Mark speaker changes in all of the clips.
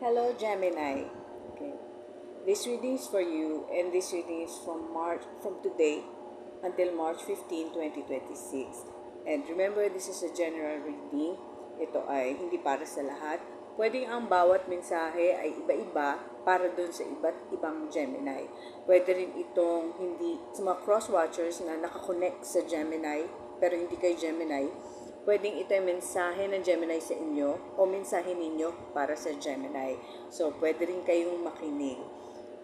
Speaker 1: Hello Gemini. Okay. This reading is for you and this reading is from today until March 15, 2026. And remember, this is a general reading. Ito ay hindi para sa lahat. Pwedeng ang bawat mensahe ay iba-iba para dun sa iba't ibang Gemini. Pwede rin itong hindi sa mga cross-watchers na nakakonect sa Gemini pero hindi kay Gemini. Pwedeng ito ay mensahe ng Gemini sa inyo o mensahe ninyo para sa Gemini. So, pwede rin kayong makinig.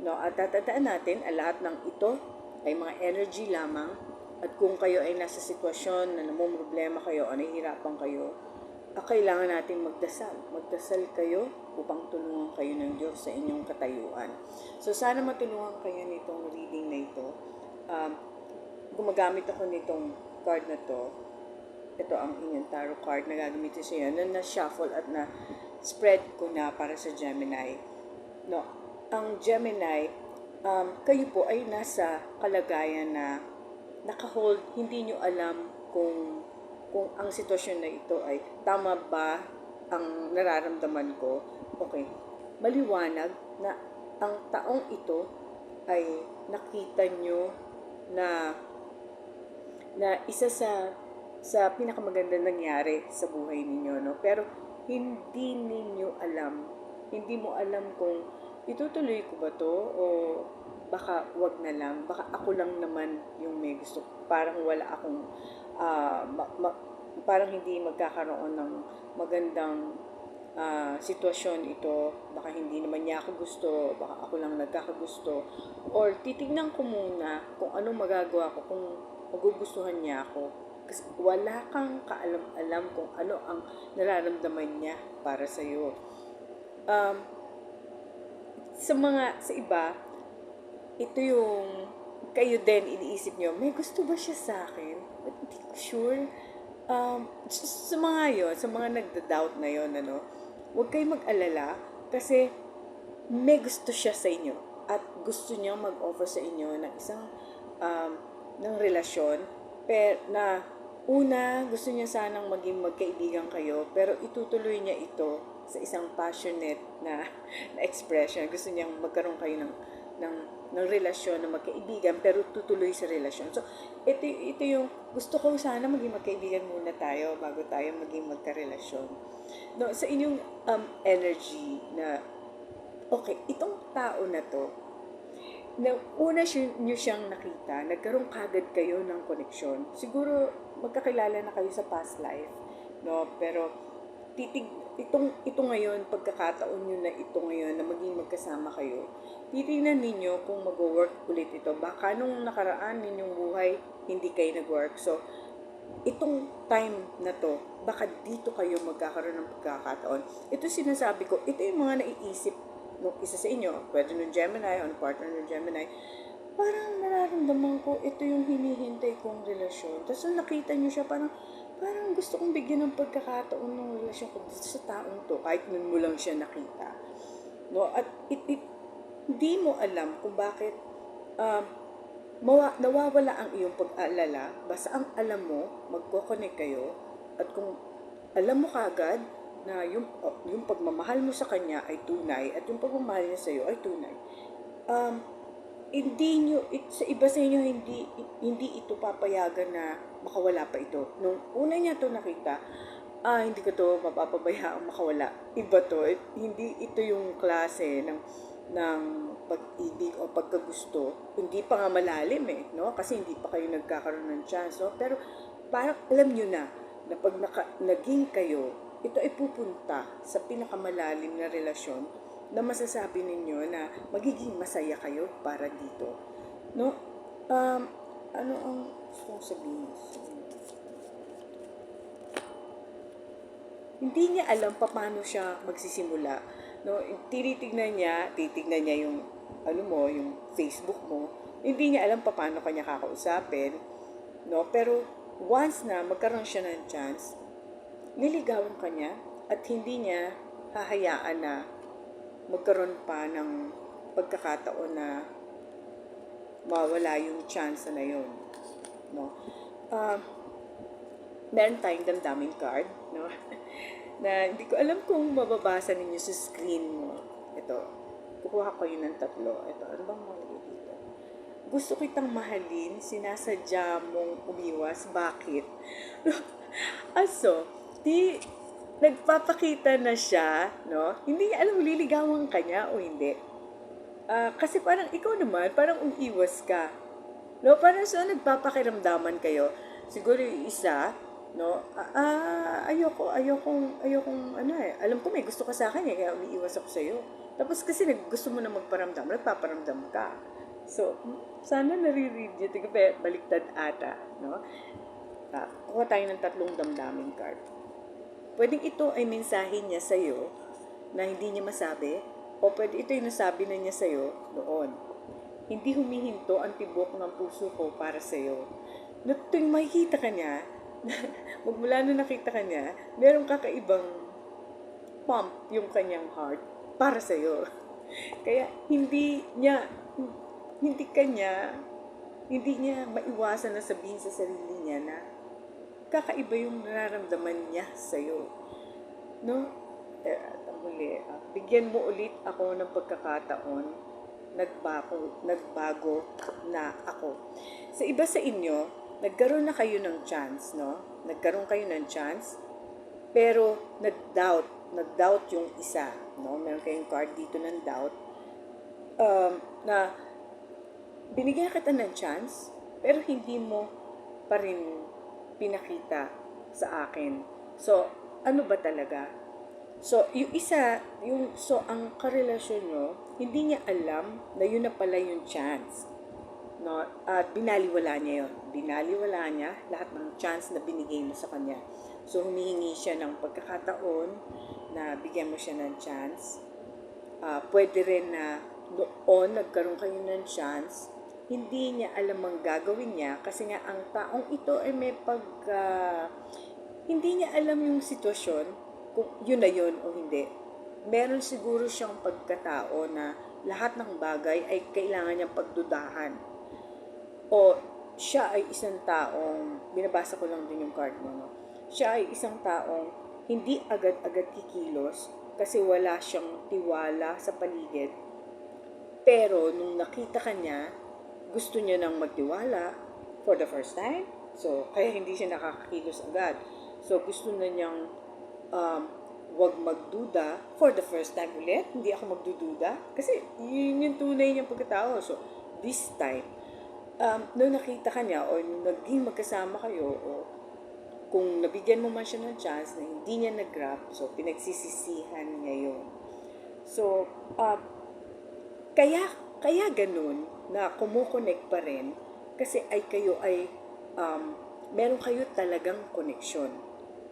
Speaker 1: No, at tatandaan natin, ang lahat ng ito ay mga energy lamang. At kung kayo ay nasa sitwasyon na namumroblema kayo o nahihirapan kayo, kailangan natin magdasal. Magdasal kayo upang tulungan kayo ng Diyos sa inyong katayuan. So, sana matulungan kayo nitong reading na ito. Gumagamit ako nitong card na to. Ito ang inyong tarot card na gagamitin sa inyo na na-shuffle at na-spread ko na para sa Gemini. No, ang Gemini, kayo po ay nasa kalagayan na nakahold, hindi nyo alam kung ang sitwasyon na ito ay tama ba ang nararamdaman ko. Okay, maliwanag na ang taong ito ay nakita nyo na isa sa pinakamaganda nangyari sa buhay ninyo, no? Pero hindi ninyo alam, hindi mo alam kung itutuloy ko ba to o baka wag na lang, baka ako lang naman yung may gusto, parang wala akong parang hindi magkakaroon ng magandang sitwasyon ito, baka hindi naman niya ako gusto, baka ako lang nagkakagusto, or titignan ko muna kung anong magagawa ko, kung magugustuhan niya ako. Kasi wala kang kaalam-alam kung ano ang nararamdaman niya para sa iyo. Sa iba, ito yung kayo din iniisip niyo, may gusto ba siya sa akin? But hindi ko sure. Sa mga yon, sa mga nagda-doubt na yon, huwag kayo mag-alala kasi may gusto siya sa inyo at gusto niya mag-offer sa inyo ng isang ng relasyon na una, gusto niya sanang maging magkaibigan kayo, pero itutuloy niya ito sa isang passionate na expression. Gusto niyang magkaroon kayo ng relasyon na magkaibigan, pero tutuloy sa relasyon. So, ito yung gusto ko sana maging magkaibigan muna tayo bago tayo maging magkarelasyon. No, sa inyong energy na, okay, itong tao na to, na una nyo siyang nakita, nagkaroon kagad kayo ng koneksyon. Siguro magkakilala na kayo sa past life, no? Pero ito ngayon, pagkakataon nyo na ito ngayon na maging magkasama kayo, titingnan ninyo kung mag-work ulit ito. Baka nung nakaraan ninyong buhay, hindi kayo nag-work. So, itong time na to, baka dito kayo magkakaroon ng pagkakataon. Ito sinasabi ko, ito yung mga naiisip nung isa sa inyo, pwede ng Gemini o partner ng Gemini, parang nararamdaman ko, ito yung hinihintay kong relasyon. Tapos nakita nyo siya, parang gusto kong bigyan ng pagkakataon ng relasyon ko dito sa taong to, kahit nun mo lang siya nakita. No? At hindi mo alam kung bakit nawawala ang iyong pag-aalala, basta ang alam mo, magkoconnect kayo, at kung alam mo kagad, na yung pagmamahal mo sa kanya ay tunay at yung pagmamahal niya sa iyo ay tunay. Sa iba sa inyo hindi ito papayagan na makawala pa ito. Nung una niya to nakita, hindi ko to mapapabayaang makawala. Iba to, hindi ito yung klase ng pag-ibig o pagkagusto. Hindi pa nga malalim no? Kasi hindi pa kayo nagkakaroon ng chance, no? Pero parang alam niyo na pag naging kayo, ito ay pupunta sa pinakamalalim na relasyon na masasabi ninyo na magiging masaya kayo para dito. No? Ano ang gusto kong sabihin? Hindi niya alam paano siya magsisimula. No? Titignan niya yung yung Facebook mo. Hindi niya alam paano kanya kakausapin. No? Pero once na magkaroon siya ng chance, liligawan ka niya at hindi niya hahayaan na magkaroon pa ng pagkakataon na mawala yung chance na yun. No? Meron tayong damdaming card, no? Na hindi ko alam kung mababasa ninyo sa screen mo. Ito, kukuha ko yun ng tatlo. Ito, ano bang malagay dito? Gusto kitang mahalin, sinasadya mong umiwas. Bakit? Aso, di nagpapakita na siya, no? Hindi niya alam liligawan ka niya o hindi. Kasi parang ikaw naman, parang umiiwas ka. No, parang so nagpapakiramdaman kayo. Siguro yung isa, no? Ayokong, ano eh. Alam ko may gusto ka sa akin eh, kaya umiiwas ako sa'yo. Tapos kasi gusto mo na magparamdam, nagpaparamdam ka. So, sana nare-read niyo. Tiga, baliktad ata, no? Kuha tayo ng tatlong damdamin card. Pwedeng ito ay mensahe niya sa'yo na hindi niya masabi, o pwede ito yung nasabi na niya sa'yo noon. Hindi humihinto ang tibok ng puso ko para sa'yo. Na tuwing makikita ka niya, magmula na nakita ka niya, merong kakaibang pump yung kanyang heart para sa'yo. Kaya hindi niya maiwasan na sabihin sa sarili niya na kakaiba yung nararamdaman niya sa'yo. No? Bigyan mo ulit ako ng pagkakataon, nagbago na ako. Sa iba sa inyo, nagkaroon na kayo ng chance, no? Nagkaroon kayo ng chance, pero nag-doubt yung isa, no? Meron kayong card dito ng doubt, na binigyan kita ng chance, pero hindi mo pa rin pinakita sa akin. So, ano ba talaga? So, yung isa, ang karelasyon nyo, hindi niya alam na yun na pala yung chance. No? At binaliwala niya yun. Binaliwala niya lahat ng chance na binigay mo sa kanya. So, humihingi siya ng pagkakataon na bigyan mo siya ng chance. Pwede rin na noon nagkaroon kayo ng chance, hindi niya alam ang gagawin niya kasi nga ang taong ito ay may hindi niya alam yung sitwasyon kung yun na yun o hindi. Meron siguro siyang pagkatao na lahat ng bagay ay kailangan niyang pagdudahan. O siya ay isang taong, binabasa ko lang din yung card mo, no? Siya ay isang taong hindi agad-agad kikilos kasi wala siyang tiwala sa paligid. Pero nung nakita ka niya, gusto niya nang magtiwala for the first time. So, kaya hindi siya nakakakilos agad. So, gusto na niyang wag magduda for the first time ulit. Hindi ako magdududa. Kasi yun yung tunay niyang pagkatao. So, this time, nung nakita ka niya o naging magkasama kayo o kung nabigyan mo man siya ng chance na hindi niya nag-grab, so pinagsisisihan niya yun. So, kaya ganun na kumukonek pa rin kasi kayo ay meron kayo talagang connection.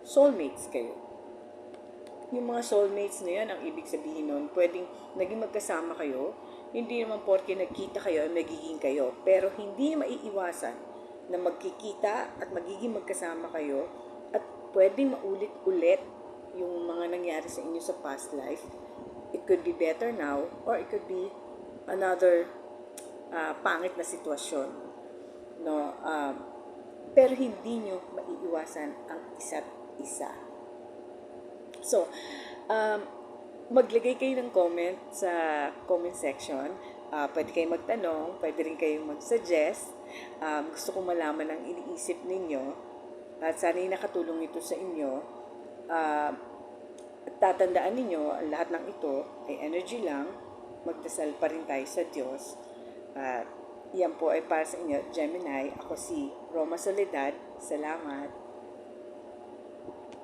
Speaker 1: Soulmates kayo. Yung mga soulmates na yan, ang ibig sabihin nun, pwedeng naging magkasama kayo, hindi naman porke nagkita kayo, magiging kayo. Pero hindi maiiwasan na magkikita at magiging magkasama kayo at pwedeng maulit-ulit yung mga nangyari sa inyo sa past life. It could be better now or it could be another pangit na sitwasyon. No? Pero hindi nyo maiiwasan ang isa't isa. So, maglagay kayo ng comment sa comment section. Pwede kayong magtanong, pwede rin kayong mag-suggest. Gusto kong malaman ang iniisip ninyo at sana'y nakatulong ito sa inyo. Tatandaan ninyo, ang lahat ng ito ay energy lang. Magdasal pa rin tayo sa Diyos. Yan po ay para sa inyo, Gemini. Ako si Roma Soledad. Salamat.